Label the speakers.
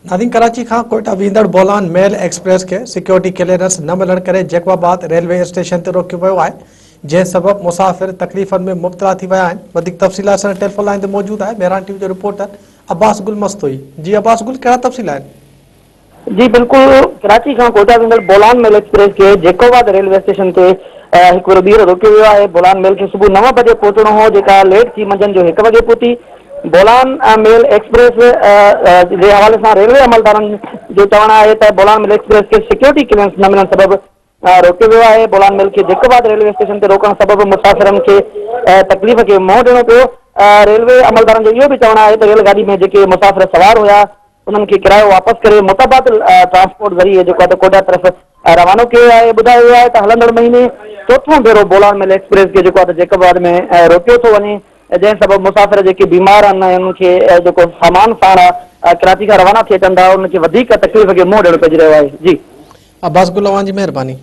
Speaker 1: नादिन कराची खां कोयटा वींदड़ बोलान मेल एक्सप्रेस के security clearance न मिलण करे जैकबाबाद रेलवे स्टेशन ते रोकियो वियो आहे, जंहिं सबब मुसाफ़िर तकलीफ़नि में मुब्तला थी विया आहिनि। वधीक तफ़सीलात सां टेलीफोन लाइन ते मौजूद आहे मेहरान टीवी जो रिपोर्टर अब्बास गुल मस्तोई। जी अब्बास गुल, कहिड़ा तफ़सील आहिनि?
Speaker 2: जी बिल्कुल, कराची खां कोयटा वेंदड़ बोलान मेल एक्सप्रेस के जैकबाबाद रेलवे स्टेशन ते हिकु भेरो ॿीहर रोकियो वियो आहे। बोलान मेल के सुबुह 9 बजे पहुचणो हो, जेका लेट थी मंझंदि जो 1 बजे पहुती। बोलान मेल एक्सप्रेस जे हवाले सां रेलवे अमलदारनि जो चवणु आहे त बोलान मेल एक्सप्रेस के सिक्योरिटी क्लियरेंस न मिलण सबब रोकियो वियो आहे। बोलान मेल के जैकबाबाद रेलवे स्टेशन ते रोकण सबब मुसाफ़िरनि खे तकलीफ़ खे मुंहुं ॾियणो पियो। रेलवे अमलदारनि जो इहो बि चवणु आहे त रेलगाॾी में जेके मुसाफ़िर सवार हुआ उन्हनि खे किरायो वापसि करे मुतबादिल ट्रांसपोर्ट ज़रिए जेको आहे कोयटा तरफ़ रवानो कयो आहे। ॿुधायो वियो आहे त हलंदड़ महीने चोथों भेरो बोलान मेल एक्सप्रेस खे जेको आहे जैकबाबाद में रोकियो थो वञे, जंहिं सबब मुसाफ़िर जेके बीमार आहिनि उनखे जेको सामान साण कराची खां रवाना थिए था उनखे वधीक तकलीफ़ खे मुंहुं ॾियणो पइजी रहियो आहे। जी
Speaker 1: अब्बास गुल, अवां जी महिरबानी।